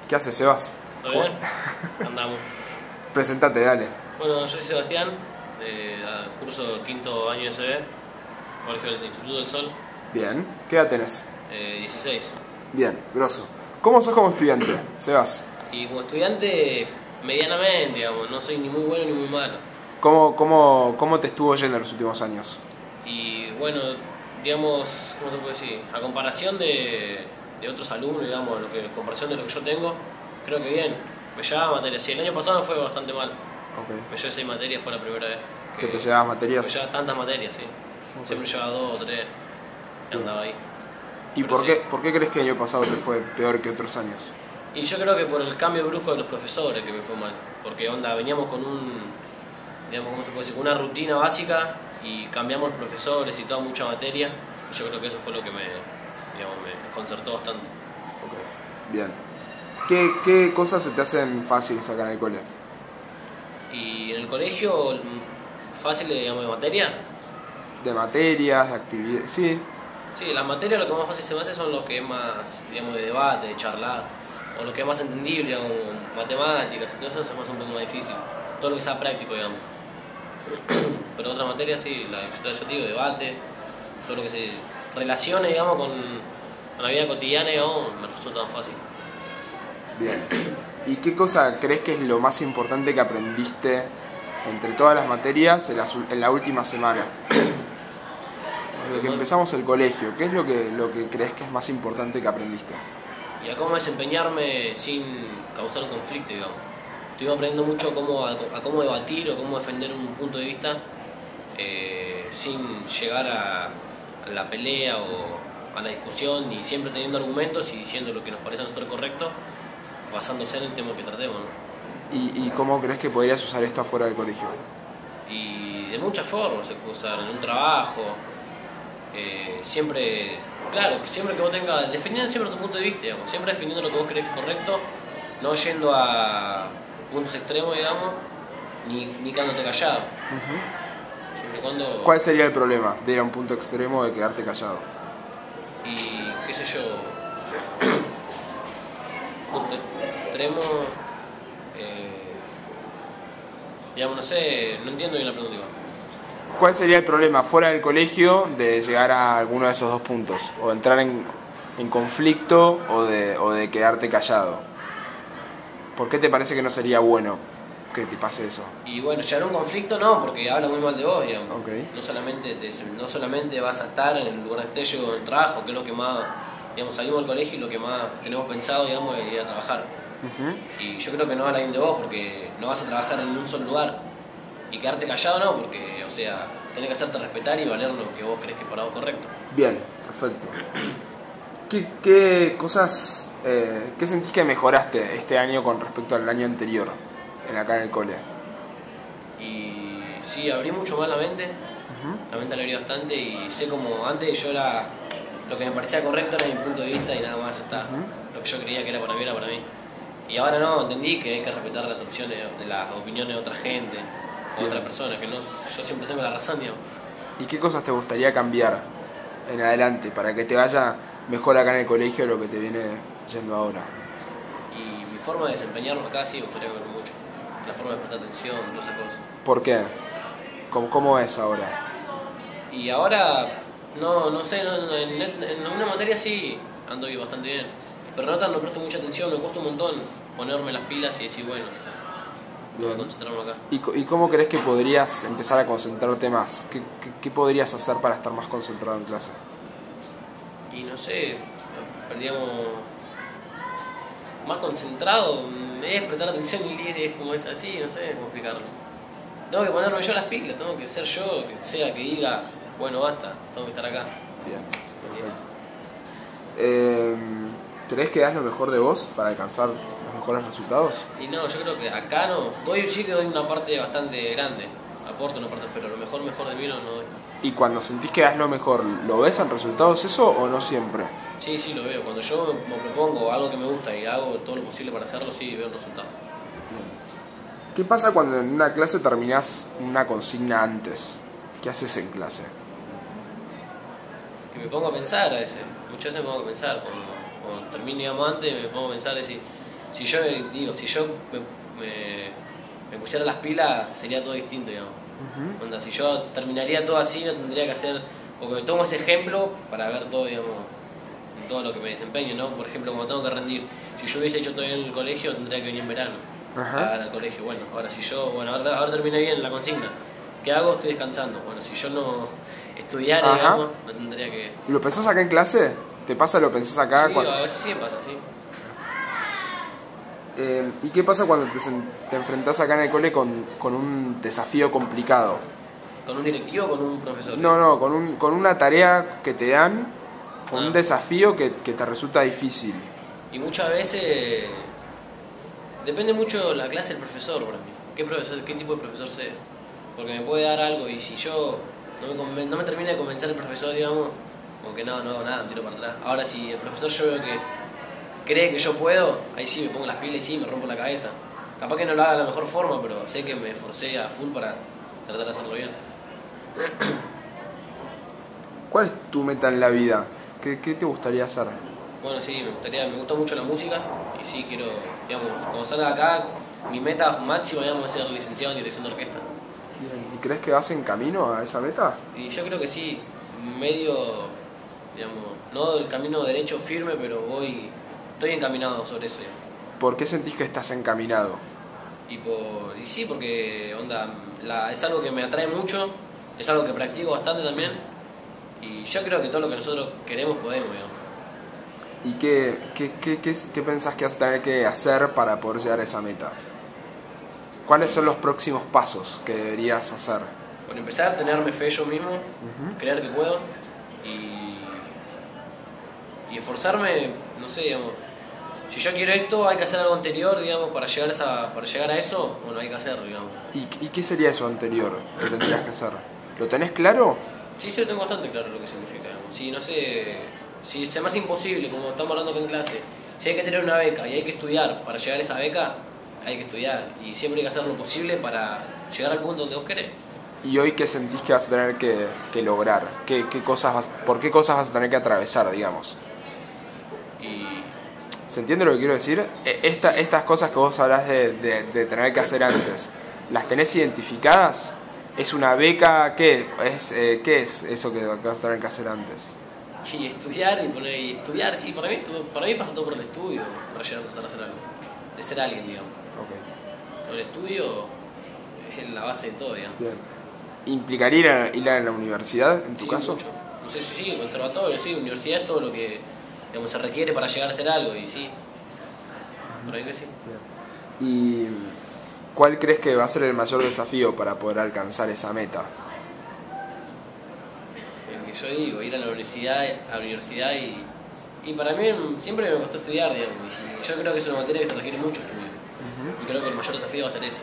¿Qué haces, Sebas? ¿Todo bien? Andamos. Presentate, dale. Bueno, yo soy Sebastián, curso quinto año de SB, Colegio del Instituto del Sol, Bien. ¿Qué edad tenés? 16. Bien, grosso. ¿Cómo sos como estudiante, Sebas? Y como estudiante, medianamente, digamos, no soy ni muy bueno ni muy malo. ¿Cómo te estuvo yendo en los últimos años? Y bueno, digamos, ¿cómo se puede decir? A comparación de otros alumnos, digamos, a comparación de lo que yo tengo, creo que bien. Me llevaba materias. Sí, el año pasado me fue bastante mal. Okay. Me llevé 6 materias, fue la primera vez. ¿Que te llevabas materias? Me llevaba tantas materias, sí. Okay. Siempre llevaba 2 o 3 y andaba ahí. ¿Y Pero por qué crees que el año pasado te fue peor que otros años? Y yo creo que por el cambio brusco de los profesores que me fue mal. Porque veníamos con digamos, ¿cómo se puede decir? Con una rutina básica y cambiamos los profesores y toda mucha materia. Y yo creo que eso fue lo que me desconcertó bastante. Ok, bien. ¿Qué cosas se te hacen fáciles acá en el cole? Y en el colegio, fácil digamos, de materia. De materias, de actividades, sí. Sí, las materias lo que más fácil se me hace son los que es más, digamos, de debate, de charlar, o lo que es más entendible, digamos, matemáticas y todo eso se me hace un poco más difícil. Todo lo que sea práctico, digamos. Pero otra materia sí, yo te digo, debate, todo lo que se relacione, digamos, con la vida cotidiana, digamos, me resulta más fácil. Bien. ¿Y qué cosa crees que es lo más importante que aprendiste entre todas las materias en la última semana? Desde que empezamos el colegio, ¿qué es lo que crees que es más importante que aprendiste? Y a cómo desempeñarme sin causar un conflicto, digamos. Estoy aprendiendo mucho a cómo debatir o cómo defender un punto de vista sin llegar a la pelea o a la discusión, y siempre teniendo argumentos y diciendo lo que nos parece a nosotros correcto, basándose en el tema que tratemos, ¿no? ¿Y cómo crees que podrías usar esto afuera del colegio? Y de muchas formas se puede usar en un trabajo, siempre, claro, siempre que vos tengas, defendiendo siempre tu punto de vista, digamos, siempre defendiendo lo que vos crees que es correcto, no yendo a puntos extremos, digamos, ni quedándote callado. Siempre y cuando... ¿Cuál sería el problema de ir a un punto extremo de quedarte callado? Y qué sé yo, punto extremo, digamos, no sé, no entiendo bien la pregunta igual. ¿Cuál sería el problema fuera del colegio de llegar a alguno de esos dos puntos? O de entrar en conflicto o de quedarte callado. ¿Por qué te parece que no sería bueno que te pase eso? Y bueno, llegar a un conflicto no, porque habla muy mal de vos, digamos. Okay. No solamente vas a estar en el lugar de esté yo en el trabajo, que es lo que más, digamos, salimos del colegio y lo que más tenemos pensado, digamos, es ir a trabajar. Y yo creo que no habla bien de vos, porque no vas a trabajar en un solo lugar. Y quedarte callado no, porque, o sea, tenés que hacerte respetar y valer lo que vos crees que es para vos correcto. Bien, perfecto. ¿Qué cosas, qué sentís que mejoraste este año con respecto al año anterior acá en el cole? Y sí, abrí mucho más la mente la abrí bastante, y sé como antes yo era, lo que me parecía correcto era mi punto de vista y nada más, ya está. Lo que yo creía que era para mí era para mí. Y ahora no, entendí que hay que respetar las opciones, las opiniones de otra gente, de otra persona, que no, yo siempre tengo la razón, digamos. ¿Y qué cosas te gustaría cambiar en adelante para que te vaya mejor acá en el colegio de lo que te viene yendo ahora? Y mi forma de desempeñarlo acá sí me gustaría ver mucho. La forma de prestar atención, todas esas cosas. ¿Por qué? ¿Cómo es ahora? Y ahora, no sé, en una materia sí ando bastante bien. Pero no presto mucha atención, me cuesta un montón ponerme las pilas y decir, bueno, voy a concentrarme acá. ¿Y cómo crees que podrías empezar a concentrarte más? ¿Qué podrías hacer para estar más concentrado en clase? Y no sé, digamos, más concentrado, es prestar atención y es como es así, no sé cómo explicarlo. Tengo que ponerme yo las pilas, tengo que ser yo, que sea que diga, bueno, basta, tengo que estar acá. Bien, perfecto. ¿Crees que das lo mejor de vos para alcanzar los mejores resultados? Y no, yo creo que acá no, sí que doy una parte bastante grande, aporto una parte, pero lo mejor de mí no doy. ¿Y cuando sentís que das lo mejor, lo ves en resultados eso o no siempre? Sí, lo veo. Cuando yo me propongo algo que me gusta y hago todo lo posible para hacerlo, sí veo el resultado. Bien. ¿Qué pasa cuando en una clase terminás una consigna antes? ¿Qué haces en clase? Que me pongo a pensar a veces. Muchas veces me pongo a pensar. Cuando termino, digamos, antes, me pongo a pensar y decir, Si yo, digo, si yo me pusiera las pilas, sería todo distinto, digamos. Onda, si yo terminaría todo así, no tendría que hacer... Porque tomo ese ejemplo para ver todo, digamos, en todo lo que me desempeño, ¿no? Por ejemplo, cuando tengo que rendir, si yo hubiese hecho todo bien en el colegio, tendría que venir en verano a al colegio. Bueno, ahora si yo, bueno, ahora terminé bien la consigna. ¿Qué hago? Estoy descansando. Bueno, si yo no estudiara, digamos, no tendría que... ¿Lo pensás acá en clase? ¿Te pasa lo pensás acá? Sí, a veces sí me pasa, sí. ¿Y qué pasa cuando te enfrentás acá en el cole con un desafío complicado? ¿Con un directivo o con un profesor? No, con una tarea que te dan, con un desafío que te resulta difícil. Y muchas veces depende mucho la clase del profesor para mí. ¿Qué tipo de profesor sea? Porque me puede dar algo y si yo no me termina de convencer el profesor, digamos, como que no hago nada, me tiro para atrás. Ahora si el profesor yo veo que cree que yo puedo, ahí sí me pongo las pilas y sí, me rompo la cabeza. Capaz que no lo haga de la mejor forma, pero sé que me esforcé a full para tratar de hacerlo bien. ¿Cuál es tu meta en la vida? ¿Qué te gustaría hacer? Bueno, sí, me gusta mucho la música y sí quiero, digamos, cuando salga acá, mi meta máxima, digamos, es ser licenciado en dirección de orquesta. Bien. ¿Y crees que vas en camino a esa meta? Y yo creo que sí, medio, digamos, no el camino derecho firme, pero estoy encaminado sobre eso, digamos. ¿Por qué sentís que estás encaminado? Y sí, porque onda, es algo que me atrae mucho, es algo que practico bastante también, y yo creo que todo lo que nosotros queremos podemos, digamos. ¿Y qué pensás que vas a tener que hacer para poder llegar a esa meta? ¿Cuáles son los próximos pasos que deberías hacer? Por empezar, tenerme fe yo mismo, creer que puedo y esforzarme, no sé, digamos, si yo quiero esto, hay que hacer algo anterior, digamos, para llegar a eso, bueno, hay que hacerlo, digamos. ¿Y qué sería eso anterior que tendrías que hacer? ¿Lo tenés claro? Sí, lo tengo bastante claro lo que significa, digamos. Si, no sé, si se me hace imposible, como estamos hablando acá en clase, si hay que tener una beca y hay que estudiar para llegar a esa beca, hay que estudiar. Y siempre hay que hacer lo posible para llegar al punto donde vos querés. ¿Y hoy qué sentís que vas a tener que lograr? ¿Por qué cosas vas a tener que atravesar, digamos? ¿Se entiende lo que quiero decir? Estas cosas que vos hablás de tener que hacer antes, ¿las tenés identificadas? ¿Es una beca? ¿Qué es eso que vas a tener que hacer antes? Y estudiar, y estudiar, sí, para mí pasa todo por el estudio, para llegar a hacer algo. De ser alguien, digamos. Okay. El estudio es la base de todo, digamos. Bien. ¿Implicaría ir a la universidad, en tu caso? Mucho. No sé si sí, conservatorio, sí, universidad es todo lo que, digamos, se requiere para llegar a hacer algo, y sí, por ahí que sí. Bien. ¿Y cuál crees que va a ser el mayor desafío para poder alcanzar esa meta? El que yo digo, ir a la universidad y para mí siempre me costó estudiar, digamos, y yo creo que es una materia que se requiere mucho estudio. Y creo que el mayor desafío va a ser ese.